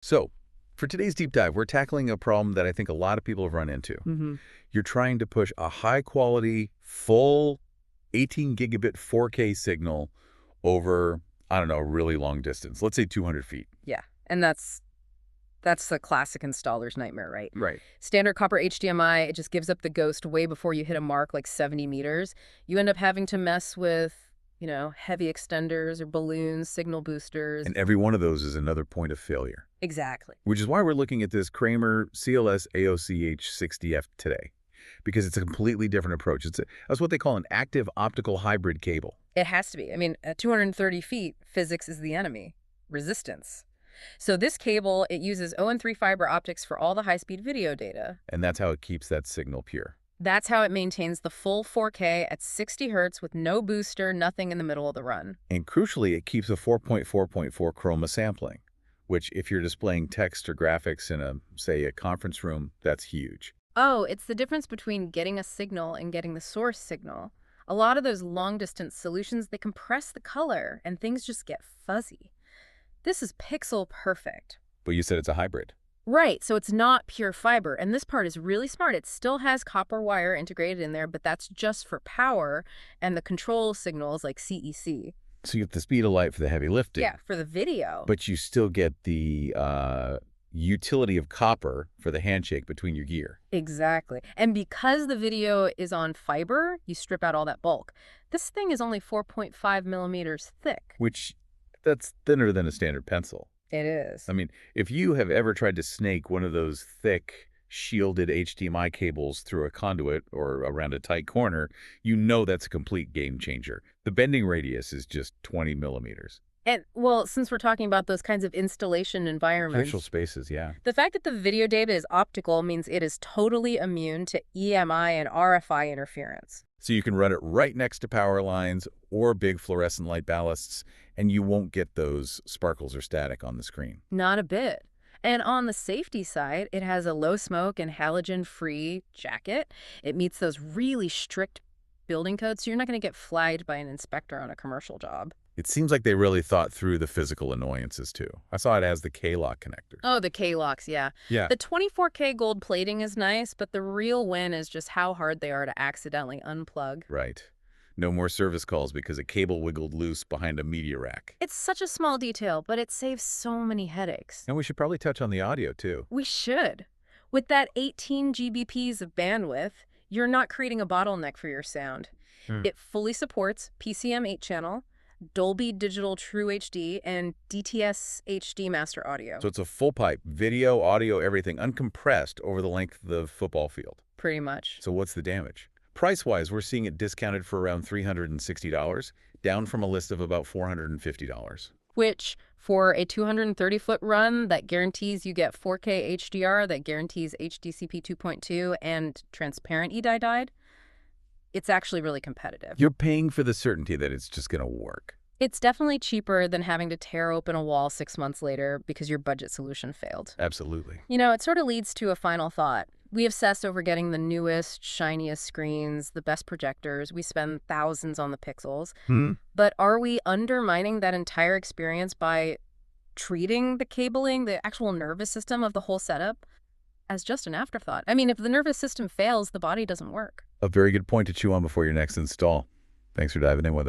So, for today's deep dive, we're tackling a problem that I think a lot of people have run into. You're trying to push a high-quality, full 18 gigabit 4K signal over, I don't know, a really long distance. Let's say 200 feet. Yeah, and that's the classic installer's nightmare, right? Right. Standard copper HDMI, it just gives up the ghost way before you hit a mark like 70 meters. You end up having to mess with, heavy extenders or balloons, signal boosters. And every one of those is another point of failure. Exactly. Which is why we're looking at this Kramer CLS-AOCH 60F today, because it's a completely different approach. That's what they call an active optical hybrid cable. It has to be. I mean, at 230 feet, physics is the enemy. Resistance. So this cable, it uses 0 fiber optics for all the high-speed video data. And that's how it keeps that signal pure. That's how it maintains the full 4K at 60 hertz with no booster, nothing in the middle of the run. And crucially, it keeps a 4.4.4 chroma sampling, which if you're displaying text or graphics in say, a conference room, that's huge. Oh, it's the difference between getting a signal and getting the source signal. A lot of those long-distance solutions, they compress the color and things just get fuzzy. This is pixel perfect. But you said it's a hybrid. Right, so it's not pure fiber, and this part is really smart. It still has copper wire integrated in there, but that's just for power and the control signals like CEC. So you get the speed of light for the heavy lifting. Yeah, for the video. But you still get the utility of copper for the handshake between your gear. Exactly. And because the video is on fiber, you strip out all that bulk. This thing is only 4.5 millimeters thick. Which, that's thinner than a standard pencil. It is. I mean, if you have ever tried to snake one of those thick, shielded HDMI cables through a conduit or around a tight corner, you know that's a complete game changer. The bending radius is just 20 millimeters. And, well, since we're talking about those kinds of installation environments, Virtual spaces, yeah. the fact that the video data is optical means it is totally immune to EMI and RFI interference. So you can run it right next to power lines or big fluorescent light ballasts, and you won't get those sparkles or static on the screen. Not a bit. And on the safety side, it has a low smoke and halogen-free jacket. It meets those really strict building codes, so you're not going to get flagged by an inspector on a commercial job. It seems like they really thought through the physical annoyances, too. I saw it has the K-lock connectors. Oh, the K-locks, yeah. Yeah. The 24K gold plating is nice, but the real win is just how hard they are to accidentally unplug. Right. No more service calls because a cable wiggled loose behind a media rack. It's such a small detail, but it saves so many headaches. And we should probably touch on the audio, too. We should. With that 18 GBps of bandwidth, you're not creating a bottleneck for your sound. It fully supports PCM 8-channel, Dolby Digital True HD, and DTS HD Master Audio. So it's a full pipe, video, audio, everything, uncompressed over the length of the football field. Pretty much. So what's the damage? Price-wise, we're seeing it discounted for around $360, down from a list of about $450. Which, for a 230-foot run that guarantees you get 4K HDR, that guarantees HDCP 2.2, and transparent E-dye, it's actually really competitive. You're paying for the certainty that it's just going to work. It's definitely cheaper than having to tear open a wall 6 months later because your budget solution failed. Absolutely. It sort of leads to a final thought. We obsess over getting the newest, shiniest screens, the best projectors. We spend thousands on the pixels. But are we undermining that entire experience by treating the cabling, the actual nervous system of the whole setup, as just an afterthought? I mean, if the nervous system fails, the body doesn't work. A very good point to chew on before your next install. Thanks for diving in with us.